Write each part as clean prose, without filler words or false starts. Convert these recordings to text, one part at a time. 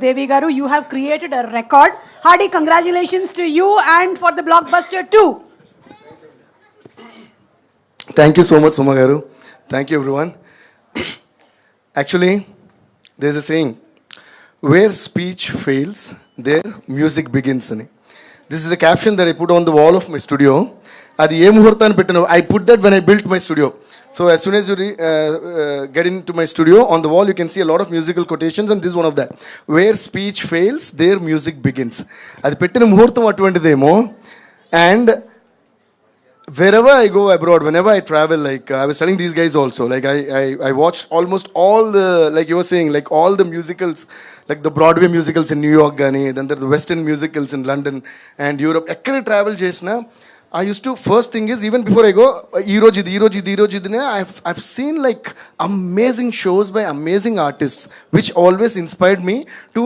Devi Garu. You have created a record. Hearty congratulations to you and for the blockbuster too. Thank you so much, Suma Garu. Thank you, everyone. Actually, there's a saying, where speech fails, there music begins. This is a caption that I put on the wall of my studio. I put that when I built my studio. So as soon as you get into my studio, on the wall you can see a lot of musical quotations, and this is one of that. Where speech fails, there music begins. Adi pettina muhurtam atuvantidemo. And wherever I go abroad, whenever I travel, like I was telling these guys also, like I watched almost all the, like you were saying, like all the musicals, like the Broadway musicals in New York, Gani, then the Western musicals in London and Europe. Ekkada travel chesna, I used to, first thing is, even before I go, I've seen like amazing shows by amazing artists, which always inspired me to,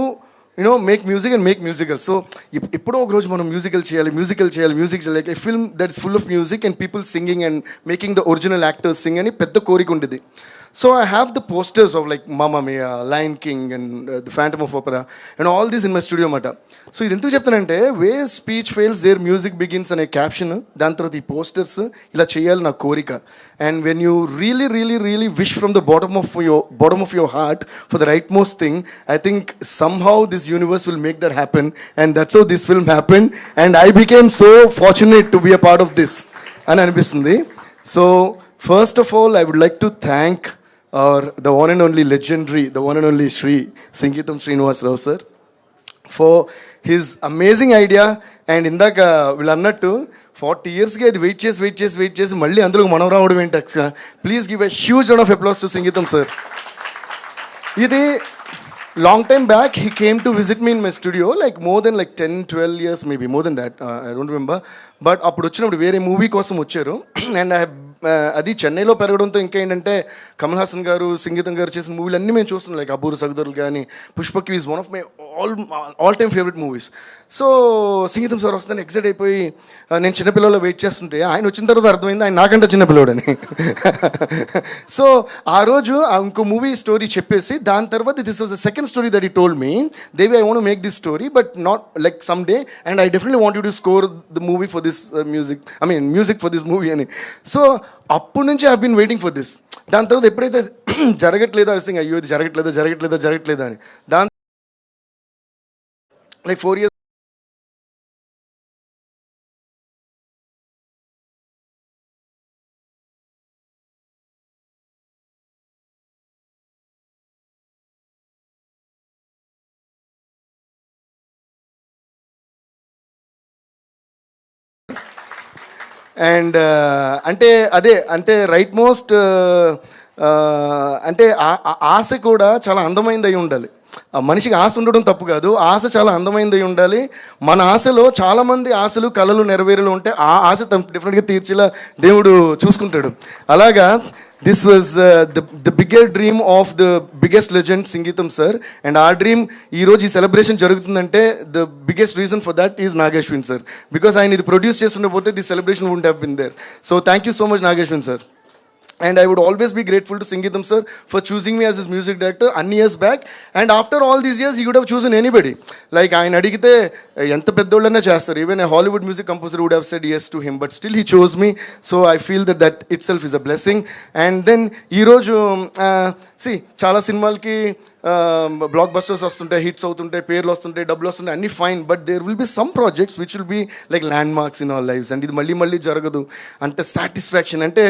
you know, make music and make musicals. So, ippudo oka roju manam music cheyali, like a film that's full of music and people singing and making the original actors sing ani pedda korika undedi. So I have the posters of like Mamma Mia, Lion King and the Phantom of Opera and all this in my studio mata. So idu enduku cheptanante, where speech fails there music begins ane caption, dan tarvata ee posters ila cheyali na korika. And when you really wish from the bottom of your heart for the rightmost thing, I think somehow this universe will make that happen, and that's how this film happened, and I became so fortunate to be a part of this ani anipistundi. So first of all, I would like to thank the one and only legendary, the one and only Geetham Srinivas Rao sir, for his amazing idea. And indaka vilannattu 40 years ga adi wait chesi malli andulo manav raavadam enti aksha. Please give a huge round of applause to Geetham sir. Idi long time back he came to visit me in my studio, like more than like 10-12 years, maybe more than that, I don't remember. But appudu vachinappudu vere movie kosam vacharu and I have అది చెన్నైలో పెరగడంతో ఇంకా ఏంటంటే కమల్ హాసన్ గారు, సంగీతం గారు చేసిన మూవీలు అన్నీ మేము చూస్తున్నాం, లైక్ అబూర్ సగదరులు కానీ, పుష్పకి is one of my all time favourite movies. So Sangeetham sir వస్తుందని ఎక్సైట్ అయిపోయి నేను చిన్నపిల్లల్లో వెయిట్ చేస్తుంటే ఆయన వచ్చిన తర్వాత అర్థమైంది ఆయన నాకంటే చిన్నపిల్లడని. సో ఆ రోజు ఇంకో మూవీ స్టోరీ చెప్పేసి దాని తర్వాత this was the second story that he told me, Devi I want to make this story but not like some day, and I definitely want you to score the movie for this music for this movie అని. So అప్పటి నుంచి I been waiting for this. దాని తర్వాత ఎప్పుడైతే జరగట్లేదో I think అయ్యో ఇది జరగట్లేదా అని, దాని లైక్ 4 years అండ్ అంటే రైట్ మోస్ట్ అంటే ఆశ కూడా చాలా అందమైనది అయి ఉండాలి. మనిషికి ఆశ ఉండడం తప్పు కాదు, ఆశ చాలా అందమైనది అయి ఉండాలి. మన ఆశలో చాలామంది ఆశలు కళలు నెరవేరులు ఉంటే ఆ ఆశ డెఫినెట్గా తీర్చేలా దేవుడు చూసుకుంటాడు. అలాగా this was the bigger dream of the biggest legend Geetham sir, and our dream ee roju ee celebration jarugutundante the biggest reason for that is Nageshwin sir, because I need to produce chestunapothe this celebration wouldn't have been there. So thank you so much Nageshwin sir. And I would always be grateful to Geetham sir for choosing me as his music director అన్ని years back. And after all these years, he could have chosen anybody. Like ఆయన అడిగితే ఎంత పెద్దోళ్ళైనా చేస్తారు. Even a Hollywood music composer would have said yes to him. But still he chose me. So I feel that itself is a blessing. And then ఈరోజు చాలా సినిమాలకి black busters వస్తుంటాయి, hits అవుతుంటాయి, పేర్లు వస్తుంటాయి, డబ్బులు వస్తుంటాయి, అన్నీ fine. But there will be some projects which will be like landmarks in our lifes. And ఇది మళ్ళీ జరగదు అంటే సాటిస్ఫాక్షన్ అంటే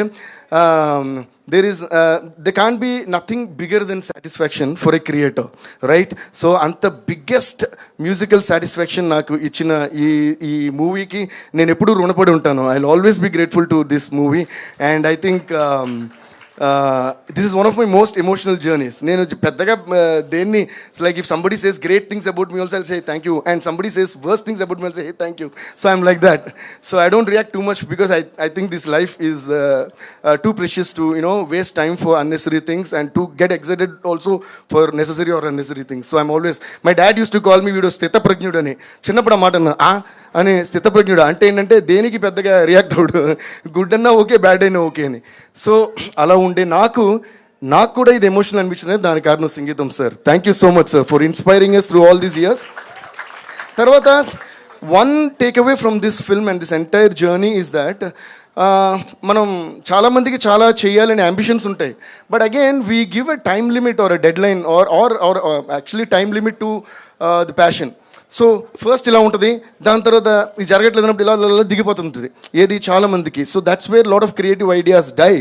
there can't be nothing bigger than satisfaction for a creator, right? So anta biggest musical satisfaction నాకు ఇచ్చిన ఈ మూవీకి నేను ఎప్పుడూ రుణపడి ఉంటాను. I'll always be grateful to this movie, and I think this is one of my most emotional journeys. నేను పెద్దగా దేన్ని, it's like if somebody says great things about me also I'll say thank you, and somebody says worst things about me I'll say hey thank you. So I'm like that. So I don't react too much because I think this life is too precious to, you know, waste time for unnecessary things and to get excited also for necessary or unnecessary things. So I'm always, my dad used to call me వీడు స్థితప్రజ్ఞుడు అని. చిన్నప్పుడు ఆ మాట అని స్థితప్రజ్ఞుడు అంటే ఏంటంటే దేనికి పెద్దగా రియాక్ట్ అవ్వడు, గుడ్ అన్నా ఓకే బ్యాడ్ అయినా ఓకే అని. సో అలా ఉండే నాకు నాకు కూడా ఇది ఎమోషనల్ అనిపించింది, దానికి కారణం Sangeetham sir. Thank you so much sir for inspiring us through all these years. తర్వాత one take away from this film and this entire journey is that మనం చాలామందికి చాలా చేయాలనే అంబిషన్స్ ఉంటాయి, but again we give a time limit or a deadline or actually time limit to the passion. So first ఇలా ఉంటుంది, దాని తర్వాత ఇది జరగట్లేదు అన్నప్పుడు ఇలా దిగిపోతుంటుంది ఏది చాలామందికి. So that's where lot of creative ideas die.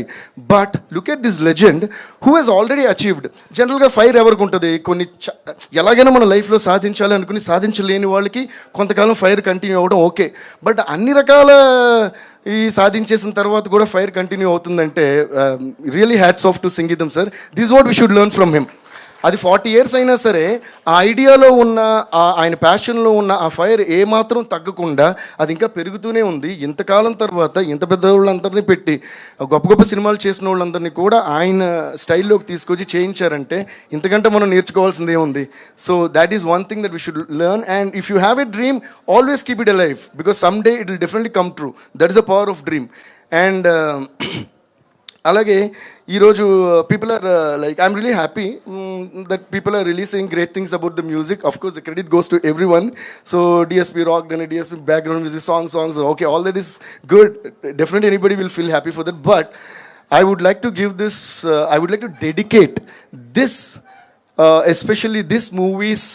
But look at this legend who he's already achieved. జనరల్గా ఫైర్ ఎవరికి ఉంటుంది, కొన్ని ఎలాగైనా మన లైఫ్లో సాధించాలి అనుకుని సాధించలేని వాళ్ళకి కొంతకాలం ఫైర్ కంటిన్యూ అవ్వడం ఓకే, బట్ అన్ని రకాల ఈ సాధించేసిన తర్వాత కూడా ఫైర్ కంటిన్యూ అవుతుందంటే రియలీ హ్యాట్స్ ఆఫ్ టు సంగీతం sir. This what we should learn from him. అది 40 years అయినా సరే ఆ ఐడియాలో ఉన్న ఆయన ప్యాషన్లో ఉన్న ఆ ఫైర్ ఏమాత్రం తగ్గకుండా అది ఇంకా పెరుగుతూనే ఉంది. ఇంతకాలం తర్వాత ఇంత పెద్ద వాళ్ళందరినీ పెట్టి గొప్ప గొప్ప సినిమాలు చేసిన వాళ్ళందరినీ కూడా ఆయన స్టైల్లోకి తీసుకొచ్చి చేయించారంటే ఇంతకంటే మనం నేర్చుకోవాల్సింది ఏముంది. So that is one thing that we should learn. And if you have a dream, always keep it a life, because some day it will definitely come true. That is the power of dream. And అలాగే ఈరోజు people are like I'm really happy that people are releasing great things about the music. Of course the credit goes to everyone. So DSP rock అని, DSP background music, songs okay, all that is good. Definitely anybody will feel happy for that. But I would like to give this, I would like to dedicate this, especially this movie's,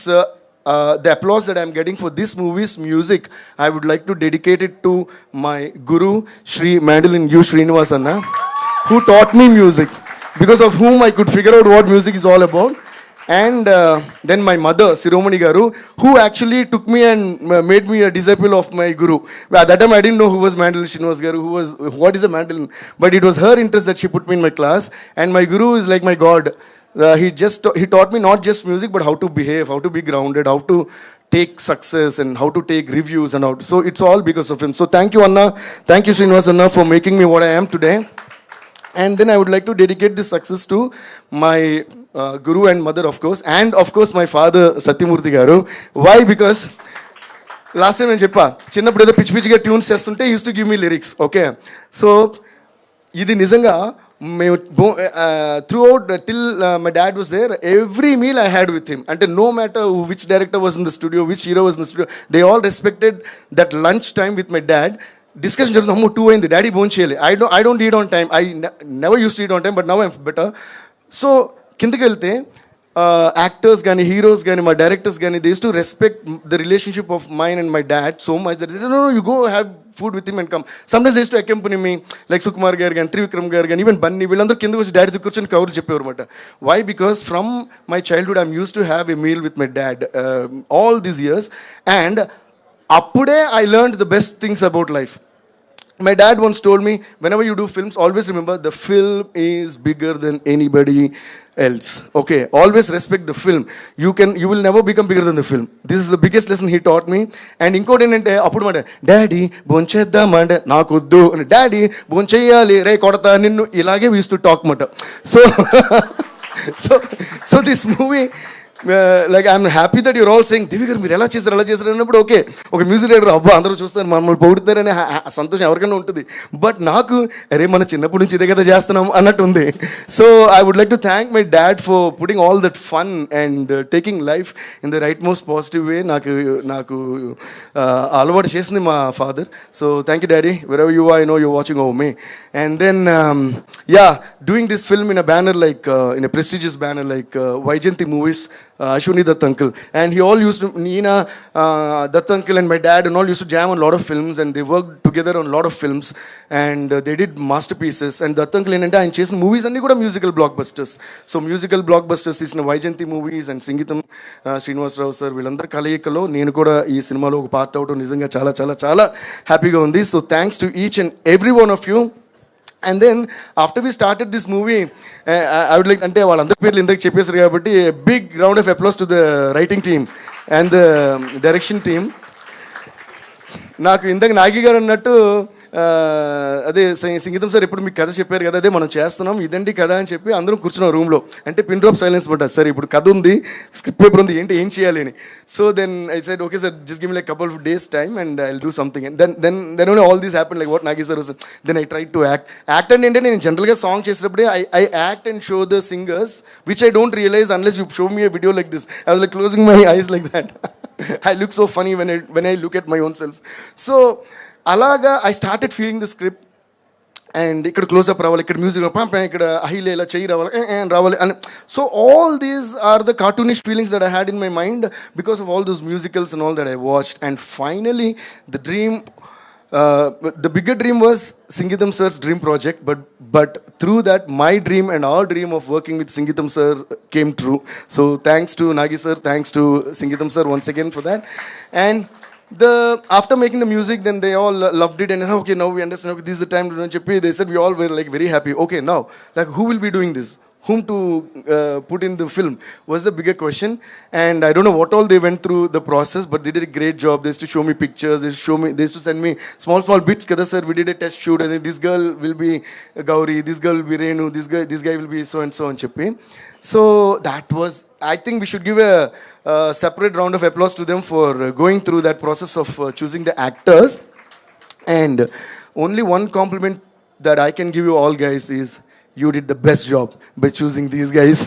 the applause that I'm getting for this movie's music, I would like to dedicate it to my guru, Shri Mandolin U. Srinivasanna, who taught me music, because of whom I could figure out what music is all about. And then my mother, Siromani Garu, who actually took me and made me a disciple of my guru. At that time I didn't know who was Mandolin Srinivas Garu, what is a mandolin, but it was her interest that she put me in my class. And my guru is like my god. He taught me not just music, but how to behave, how to be grounded, how to take success, and how to take reviews, and how to, so it's all because of him. So thank you Anna, thank you Srinivas Anna for making me what I am today. And then I would like to dedicate this success to my guru and mother, of course, and of course my father Satyamurthy Garu. Why? Because last time నేను చెప్పా, చిన్నప్పుడు ఏదో పిచ్చి పిచ్చిగా tunes చేస్తుంటే use to give me lyrics. Okay, so ఇది నిజంగా మేము throughout till my dad was there, every meal I had with him. అంటే no matter which director was in the studio, which hero was in the studio, they all respected that lunch time with my dad. Discussion జరుగుతుంది, అమ్మో 2 అయింది, daddy భోన్ చేయాలి. I don't eat on time, I never use to eat on time, but now I'm better. So కిందకి వెళ్తే actors కానీ, heroes కానీ, మా డైరెక్టర్స్ కానీ, they use to respect the relationship of mine and my dad so much that no you go have food with him and come. Sometimes they use to accompany me, like Sukumar garu కానీ, త్రివిక్రమ్ గారు కానీ, even Bunny, వీళ్ళందరూ కిందకి వచ్చి డాడీతో కూర్చొని కవర్లు చెప్పేవారు అనమాట. Why? Because from my childhood I'm use to have a meal with my dad all these years. And అప్పుడే I learned the best things about life. My dad once told me, whenever you do films, always remember the film is bigger than anybody else. Okay, always respect the film. You will never become bigger than the film. This is the biggest lesson he taught me. And inkoti entante appudu mante daddy boncheddam ante nakoddu, daddy boncheyali re kodata ninnu, ilage we used to talk mata. So this movie, like I'm happy that you're all saying Devi garu మీరు ఎలా చేశారు అన్నప్పుడు okay, ఒక music director అబ్బా అందరూ చూస్తారు, మమ్మల్ని పొగుడుతారనే సంతోషం ఎవరికైనా ఉంటుంది. బట్ నాకు అరే మన చిన్నప్పటి నుంచి ఇదే కదా చేస్తున్నాం అన్నట్టు ఉంది. So I would like to thank my dad for putting all that fun and taking life in the right most positive way. నాకు అలవాటు చేసింది మా father. So thank you daddy, wherever you are, I know you watching over me. And then doing this film in a banner like in a prestigious banner like Vaijayanti Movies, Ashwini Dutt uncle, and he all used to, Neena, Dutt uncle and my dad and all used to jam on a lot of films, and they worked together on a lot of films, and they did masterpieces. And Dutt uncle ఏంటంటే ఆయన చేసిన movies అన్నీ కూడా musical black busters. So musical black busters తీసిన Vyjayanthi movies and సంగీతం Srinivasarao sir వీళ్ళందరి కలయికలో నేను కూడా ఈ సినిమాలో ఒక పార్ట్ అవడం నిజంగా చాలా చాలా చాలా హ్యాపీగా ఉంది. So thanks to each and every one of you. And then after we started this movie, I would like, అంటే వాళ్ళందరి పేర్లు ఇందాక చెప్పేశారు కాబట్టి big round of applause to the writing team and the direction team. నాకు ఇందాక నాగి గారు అన్నట్టు అదే సంగీతం సార్ ఎప్పుడు మీకు కథ చెప్పారు కదా, అదే మనం చేస్తున్నాం, ఇదండి కథ అని చెప్పి అందరం కూర్చున్నాం రూమ్లో. అంటే పిన్ డ్రాప్ సైలెన్స్ పడ్డా, సార్ ఇప్పుడు కథ ఉంది, స్క్రిప్ట్ పేపర్ ఉంది, ఏంటి ఏం చేయాలి అని. So then I said okay sir, just give me like couple of days time and I will do something. And then only all these happen like what Nagi sir. Then I try to act అంటే ఏంటంటే నేను జనరల్గా song చేసేటప్పుడే I act and show the singers which I don't realise unless you show me a video like this. I was like closing my eyes like that. I look so funny when I look at my own self. So అలాగా I started feeling the script. And ఇక్కడ close up రావాలి, ఇక్కడ music ఇక్కడ హైలే ఇలా చెయ్యి రావాలి అని. So all these are the cartoonish feelings that I had in my mind because of all those musicals and all that I watched. And finally the dream, the bigger dream was Sangeetham sir's dream project, but through that my dream and our dream of working with Sangeetham sir came true. So thanks to Nagi sir, thanks to Sangeetham sir once again for that. And after making the music, then they all loved it, and okay, now we understand, okay, this is the time to cheppi. They said we all were like very happy. Okay, now like who will be doing this, whom to put in the film was the bigger question. And I don't know what all they went through the process, but they did a great job. They used to show me pictures, they used to send me small bits. Kada sir, we did a test shoot, and then this girl will be Gauri, this girl will be Renu, this guy will be so and so and cheppi. So that was, I think we should give a separate round of applause to them for going through that process of choosing the actors. And only one compliment that I can give you all guys is you did the best job by choosing these guys.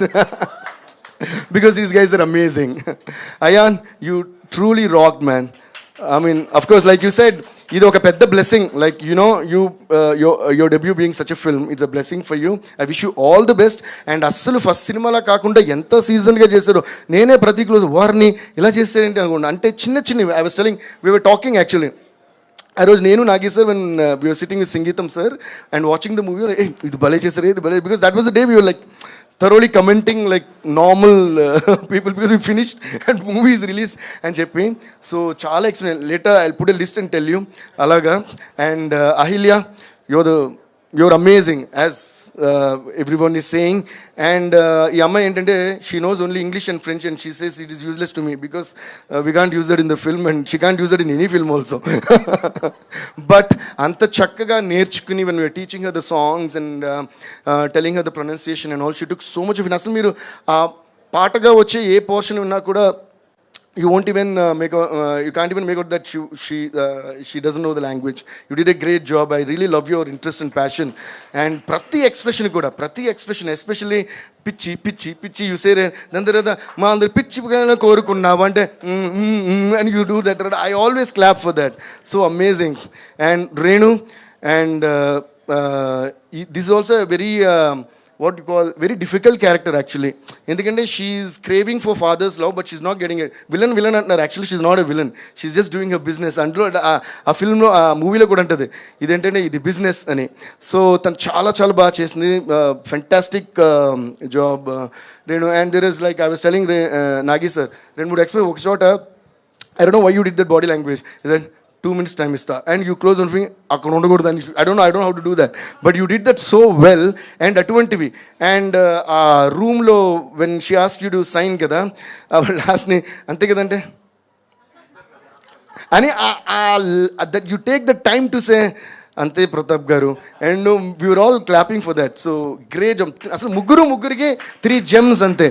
Because these guys are amazing. Ayan, you truly rocked, man. I mean, of course, like you said, ఇది ఒక పెద్ద blessing. Like you know your debut being such a film, it's a blessing for you. I wish you all the best. And అస్సలు first సినిమాలా కాకుండా ఎంత సీజన్గా చేశారు. నేనే ప్రతి క్లోజ్ వారిని ఇలా చేశారేంటి అనుకోండి. అంటే చిన్నవి I was telling, we were talking actually ఆ రోజు నేను Nagi sir when we were sitting with Sangeetham sir and watching the movie, ఇది భలే చేశారు, ఇది భలే, because that was the day we were like thoroughly commenting like normal people, because we finished and movie is released and cheppi. So chaala explain later, I'll put a list and tell you alaga. And Ahilya, you're amazing, as everyone is saying. And ee amma entante she knows only English and French, and she says it is useless to me because we can't use that in the film, and she can't use that in any film also. But anta chakkaga nerchukuni when we were teaching her the songs and telling her the pronunciation and all, she took so much of it. Asalu మీరు పాటగా వచ్చే ఏ portion ఉన్నా కూడా you won't even you can't even make out that she doesn't know the language. You did a great job. I really love your interest and passion. And prati expression kuda, especially పిచ్చి you say then there మా అందరు పిచ్చి కోరుకున్నావు అంటే and you do that. I always clap for that. So amazing. And Renu, and this is also a very what you call very difficult character actually. Endukante she is craving for father's love, but she's not getting it. Villain antaru, actually she's not a villain, she's just doing her business. Andlo ఆ film లో ఆ మూవీలో కూడా ఉంటుంది ఇదేంటంటే ఇది business అని. So తను చాలా బాగా చేసింది, fantastic job Renu. And there is like I was telling Nagi sir, రెండు మూడు ఎక్స్ప్రెస్ ఒక చోట I don't know why you did that body language, is that 2 minutes time ista and you close one finger akkada undakodani. I don't know how to do that, but you did that so well. And atvantivi, and room lo when she asked you to sign kada last ni ante kadante ani that you take the time to say ante Pratap garu, and we were all clapping for that. So great job. Asalu muggurige 3 gems ante.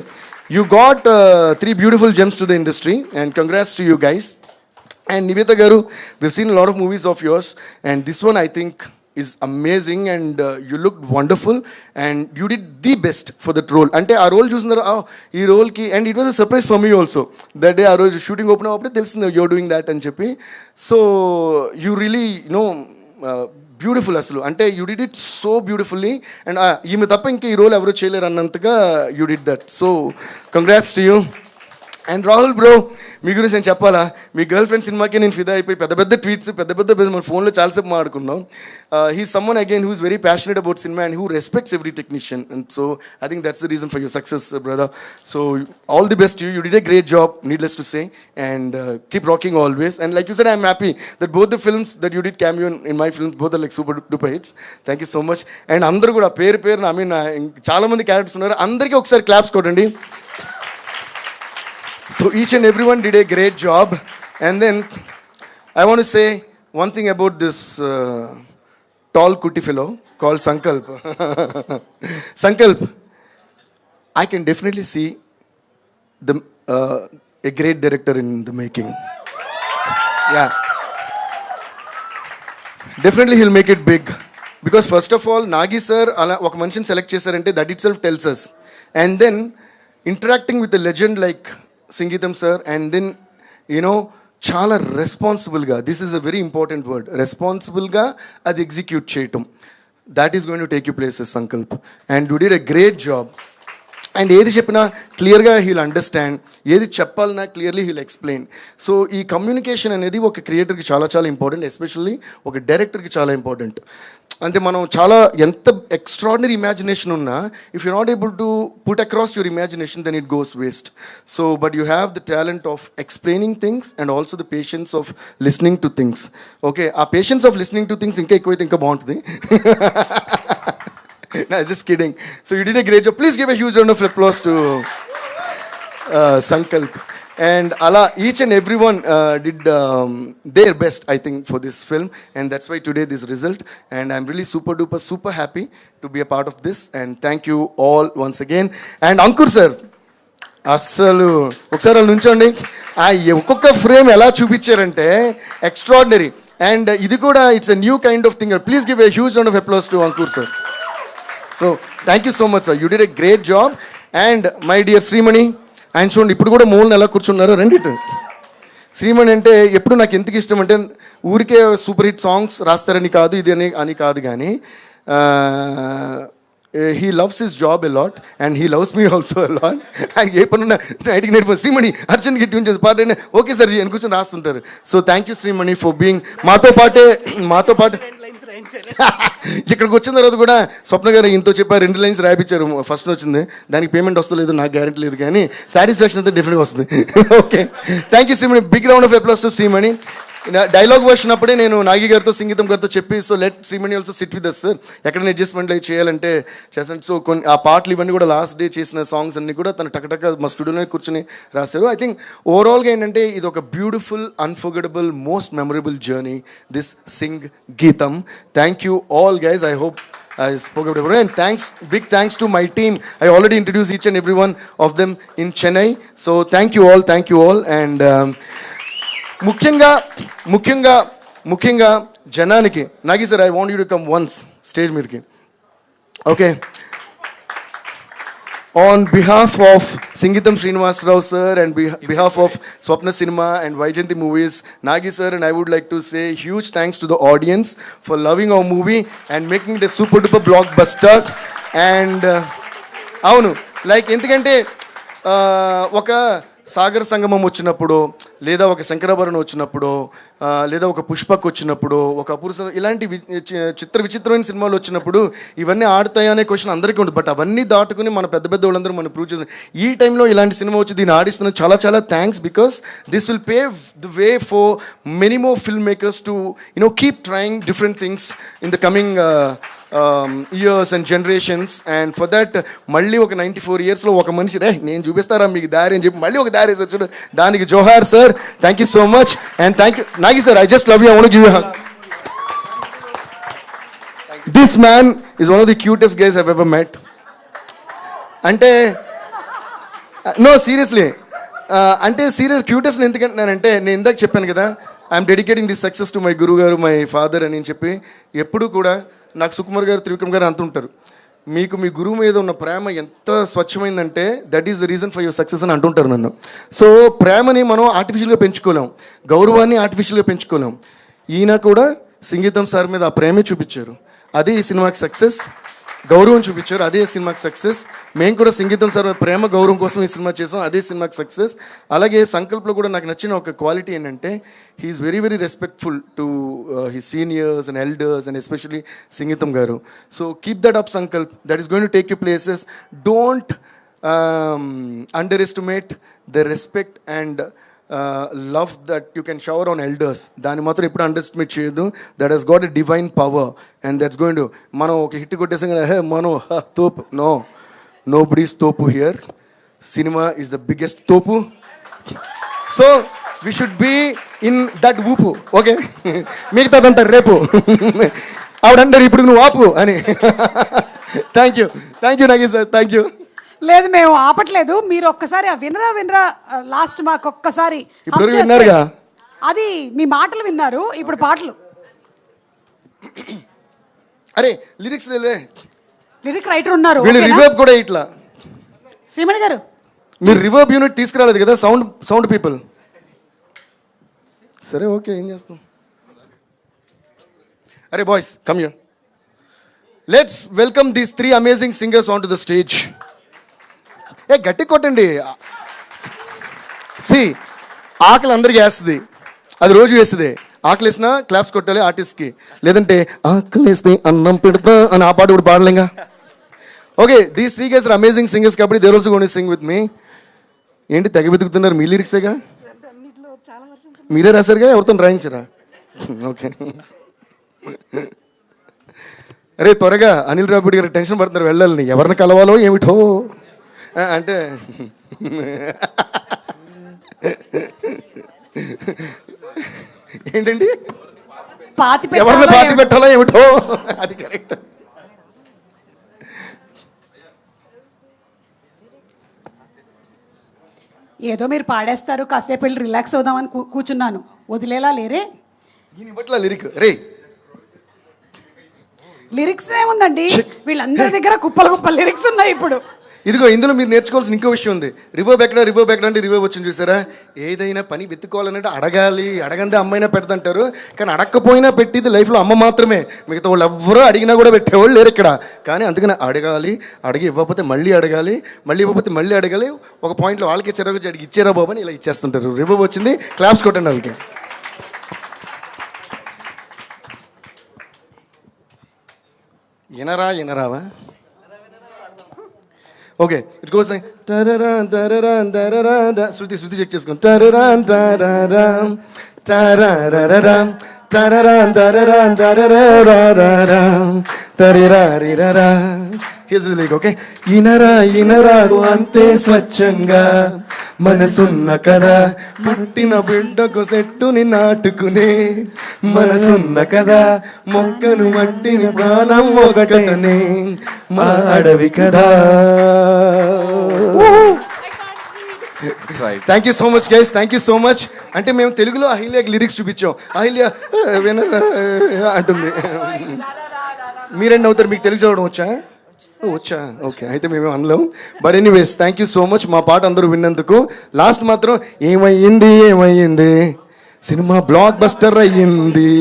You got 3 beautiful gems to the industry, and congrats to you guys. And Nivetha garu, we've seen a lot of movies of yours, and this one I think is amazing, and you looked wonderful, and you did the best for that role. Ante aa role chusindara ee role ki, and it was a surprise for me also. That day aa role shooting open appude telusindi you're doing that and cheppi. So you really beautiful అసలు. అంటే you did it so beautifully, and ఈమె తప్ప ఇంకా ఈ role ఎవరు చేయలేరు అన్నంతగా you did that. So congrats to you. And Rahul bro, మీ గురించి నేను చెప్పాలా, మీ గర్ల్ ఫ్రెండ్ సినిమాకి నేను ఫిదా అయిపోయి పెద్ద ట్వీట్స్ మన ఫోన్లో చాలాసేపు మాట్లాడుకున్నాం. He's someone again who is very passionate about cinema and who respects every technician. And so I think that's the reason for your success brother. So all the best you did a great job, needless to say, and keep rocking always. And like you said, I'm happy that both the films that you did cameo in my films both are like super duper hits. Thank you so much. And అందరూ కూడా పేరు I mean చాలామంది characters ఉన్నారు, అందరికీ ఒకసారి claps కొట్టండి. So each and everyone did a great job. And then I want to say one thing about this tall kutti fellow called Sankalp. Sankalp, I can definitely see the a great director in the making. Yeah, definitely he'll make it big. Because first of all, Nagi sir అలా ఒక మనిషిని select చేశారంటే that itself tells us. And then interacting with a legend like Geetham sir, and then చాలా రెస్పాన్సిబుల్గా, this is a very important word, రెస్పాన్సిబుల్గా అది execute చేయటం, that is going to take you places Sankalp. And you did a great job. And ఏది చెప్పినా క్లియర్గా he'll understand, ఏది చెప్పాలన్నా క్లియర్లీ హీల్ ఎక్స్ప్లెయిన్. సో ఈ కమ్యూనికేషన్ అనేది ఒక క్రియేటర్కి చాలా చాలా ఇంపార్టెంట్, ఎస్పెషల్లీ ఒక డైరెక్టర్కి చాలా ఇంపార్టెంట్. అంటే మనం చాలా ఎంత ఎక్స్ట్రాడినరీ ఇమాజినేషన్ ఉన్నా, if you not able to put across your imagination then it goes waste. So but you have the talent of explaining things and also the patience of listening to things. Okay, ఆ patience of listening to things ఇంకా ఎక్కువైతే ఇంకా బాగుంటుంది. No, just kidding. So you did a great job. Please give a huge round of applause to Sankalp. And Allah, each and everyone did their best, I think, for this film. And that's why today this result. And I'm really super duper, super happy to be a part of this. And thank you all once again. And Ankur sir, అస్సలు ఒకసారి వాళ్ళు నుంచోండి. ఒక్కొక్క frame ఎలా చూపించారంటే extraordinary. And ఇది కూడా it's a new kind of thing. Please give a huge round of applause to Ankur sir. So thank you so much sir, you did a great job. And my dear Shreemani, ఆయన చూడండి ఇప్పుడు కూడా మూలను ఎలా కూర్చున్నారు, రండి. శ్రీమణి అంటే ఎప్పుడు నాకు ఎందుకు ఇష్టం అంటే, ఊరికే సూపర్ హిట్ సాంగ్స్ రాస్తారని కాదు, ఇది అని కాదు, కానీ he loves his job a lot and he loves me also a lot. And ఏ పనున్నా నైట్కి నైట్ శ్రీమణి అర్జెంట్గా ట్యూన్ చేసి పాట ఓకే సార్ అని కూర్చొని రాస్తుంటారు. So thank you Srimani for being మాతో పాటు ఇక్కడికి వచ్చిన తర్వాత కూడా స్వప్న గారు ఇంతో చెప్పారు, 2 లైన్స్ రాయించారు. ఫస్ట్ వచ్చింది, దానికి పేమెంట్ వస్తలేదు, నాకు గ్యారెంటీ లేదు, కానీ సాటిస్ఫాక్షన్ అయితే డెఫినెట్గా వస్తుంది. Okay, thank you Sreemani. Big round of applause to Sreemani. Dialogue version అప్పుడే నేను నాగి గారితో సంగీతం గారితో చెప్పి, so let Sreemani also sit with us sir, ఎక్కడైనా అడ్జస్ట్మెంట్ అవి చేయాలంటే చేస్తాను. సో కొన్ని ఆ పాటలు ఇవన్నీ కూడా లాస్ట్ డే చేసిన సాంగ్స్ అన్నీ కూడా తను టకటక మా స్టూడియోలో కూర్చొని రాశారు. ఐ థింక్ ఓవరాల్గా ఏంటంటే ఇది ఒక beautiful, unforgettable, most memorable journey, this sing Geetham. Thank you all guys. I hope I spoke about it. And big thanks to my team. I already introduced each and every one of them in Chennai. So thank you all. And ముఖ్యంగా జనానికి, Nagi sir, I want you to come once stage మీదకి. Okay. On behalf of Geetham Srinivas Rao sir and behalf of Swapna Cinema and Vaijayanti Movies, Nagi sir and I would like to say huge thanks to the audience for loving our movie and making it a super duper blockbuster. And అవును, like ఎందుకంటే ఒక సాగర సంగమం వచ్చినప్పుడు, లేదా ఒక శంకరాభరణం వచ్చినప్పుడు, లేదా ఒక పుష్పక్ వచ్చినప్పుడు, ఒక అపూర్వ, ఇలాంటి విచిత్రమైన సినిమాలు వచ్చినప్పుడు ఇవన్నీ ఆడతాయా అనే క్వశ్చన్ అందరికీ ఉంటుంది. బట్ అవన్నీ దాటుకుని మన పెద్ద వాళ్ళందరూ మనం ప్రూవ్ చేసాం. ఈ టైంలో ఇలాంటి సినిమా వచ్చి దీన్ని ఆడిస్తున్నాం, చాలా చాలా thanks. Because this will pave the way for many more filmmakers to keep trying different things in the coming years and generations. And for that మళ్ళీ ఒక 94 yearsలో ఒక మనిషి నేను చూపిస్తారా మీకు దారి అని చెప్పి మళ్ళీ ఒక దారి వేసారు చూడు, దానికి జోహార్ sir. Thank you so much. And thank you Nagi sir, I just love you, I want to give you hug. This man is one of the cutest guys I've ever met. అంటే నో సీరియస్లీ, అంటే serious cutest ఎందుకంటున్నానంటే, నేను ఇందాక చెప్పాను కదా, I'm dedicating this success to my గురువు గారు, my father అని చెప్పి. ఎప్పుడు కూడా నాకు సుకుమార్ గారు, త్రివిక్రమ్ గారు అంటుంటారు, మీకు మీ గురువు మీద ఉన్న ప్రేమ ఎంత స్వచ్ఛమైందంటే that is the reason for your success అని అంటుంటారు నన్ను. సో ప్రేమని మనం ఆర్టిఫిషియల్గా పెంచుకోలేం, గౌరవాన్ని ఆర్టిఫిషియల్గా పెంచుకోలేం. ఈయన కూడా సంగీతం సార్ మీద ఆ ప్రేమే చూపించారు, అదే ఈ సినిమాకి సక్సెస్. గౌరవం చూపించారు, అదే సినిమాకి సక్సెస్. మేము కూడా సంగీతం సార్ ప్రేమ గౌరవం కోసం ఈ సినిమా చేసాం, అదే సినిమాకి సక్సెస్. అలాగే సంకల్ప్లో కూడా నాకు నచ్చిన ఒక క్వాలిటీ ఏంటంటే, he's very very respectful to his seniors and elders and especially Sangeetham garu. So keep that up Sankalp, that is going to take you places. Don't underestimate the respect and love that you can shower on elders. దాన్ని మాత్రం ఎప్పుడు underestimate చేయొద్దు. That he's got a divine power and that's going to, మనం ఒక hit కొట్టేసాం కదా, మనం తోపు, నో బడీస్ తోపు here. Cinema is the biggest తోపు. So we should be in that ఊపు. ఓకే, మిగతాదంతా రేపు. ఆవిడ అంటారు ఇప్పుడు నువ్వు ఆపు అని. Thank you Nagesh sir, thank you. లేదు మేము ఆపట్లేదు, మీరు ఒక్కసారి ఆ వినరా లాస్ట్ మాకు ఒక్కసారి ఇప్పుడు hum చేస్తే. విన్నారుగా? అది మీ మాటలు విన్నారు, ఇప్పుడు పాటలు. అరే లిరిక్స్ లిరిక్ రైటర్ ఉన్నారు, వీళ్ళు ఓకేనా? రివర్బ్ కూడా ఇట్లా. శ్రీమణి గారు మీరు రివర్బ్ యూనిట్ తీసుకురాలేదు కదా, సౌండ్ పీపుల్. సరే ఓకే, ఏం చేస్తాం. అరే boys come here, let's welcome these 3 amazing singers on to the stage. ఏ గట్టి కొట్టండి. సి ఆకలి అందరికి వేస్తుంది, అది రోజు వేస్తుంది. ఆకలి వేసినా క్లాప్స్ కొట్టాలి ఆర్టిస్ట్కి, లేదంటే ఆకలి వేస్తే అన్నం పెడతా అని ఆ పాట కూడా పాడలేంగా. Okay, these 3 guys are amazing singers కాబట్టి they are also going to sing with me. ఏంటి తెగ వెతుకుతున్నారు, మీ లిరిక్సేగా? మీరే రాశారుగా, ఎవరితో రాయించారా? ఓకే. అరే త్వరగా, అనిల్ రావిపూడి గారు టెన్షన్ పడుతున్నారు వెళ్ళాలని, ఎవరిని కలవాలో ఏమిటో అంటే. ఏంటండి, ఎవరిని పాతి పెట్టాలో ఏమిటో, అది కరెక్ట్. ఏదో మీరు పాడేస్తారు, కాసేపు వెళ్ళి రిలాక్స్ అవుదామని కూర్చున్నాను, వదిలేలా లేరే. ఇప్పట్లో లిరిక్ రే లిరిక్స్ ఏముందండి, వీళ్ళందరి దగ్గర కుప్పల లిరిక్స్ ఉన్నాయి ఇప్పుడు. ఇదిగో ఇందులో మీరు నేర్చుకోవాల్సిన ఇంకో విషయం ఉంది. రివర్బ్ ఎక్కడ అంటే రివర్బ్ వచ్చింది చూసారా. ఏదైనా పని వెతుక్కోవాలంటే అడగాలి, అడగందే అమ్మైనా పెడతంటారు, కానీ అడగకపోయినా పెట్టింది లైఫ్లో అమ్మ మాత్రమే. మిగతా వాళ్ళు ఎవ్వరూ అడిగినా కూడా పెట్టేవాళ్ళు లేరు ఇక్కడ. కానీ అందుకని అడగాలి, అడిగి ఇవ్వకపోతే మళ్ళీ అడగాలి, మళ్ళీ ఇవ్వకపోతే మళ్ళీ అడగాలి. ఒక పాయింట్లో వాళ్ళకి చిరాకు అడిగి ఇచ్చారా బాబు అని ఇలా ఇచ్చేస్తుంటారు. రివర్బ్ వచ్చింది, క్లాప్స్ కొట్టండి వాళ్ళకి. వినరావా? ఓకే, ఇట్ గోస్ లైక్ తరరాన్ తరరాన్ తరరాన్. శృతి చెక్ చేసుకోండి. తరరాన్ తరరాం తరరరరాం తరరాన్ తరరాన్ తరరరరాం తరిరారిరరా. Here's the lyric. ఓకే, ఇనరా అంతే స్వచ్ఛంగా మనసున్న కదా, పుట్టిన బిడ్డకు సెట్టుని నాటుకునే మనసున్న కదా, మొక్కను మట్టిని ప్రాణం ఒకటనే మా అడవి కదా. Thank you so much guys, thank you so much. అంటే మేము తెలుగులో అహిల్యకి లిరిక్స్ చూపించాం. అహిల్య అంటుంది. మీరేంటి అవుతారు, మీకు తెలుగు చదవడం వచ్చా? ఓకే, అయితే మేమేం అనలేం. But anyways thank you so much మా పాట అందరూ విన్నందుకు. లాస్ట్ మాత్రం ఏమయ్యింది cinema block buster.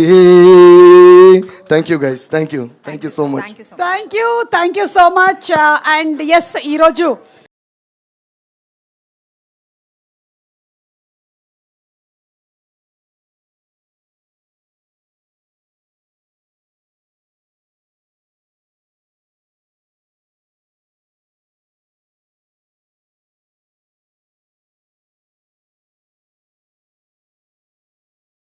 Thank you guys, thank you so much. Thank you so much. And yes, ఈరోజు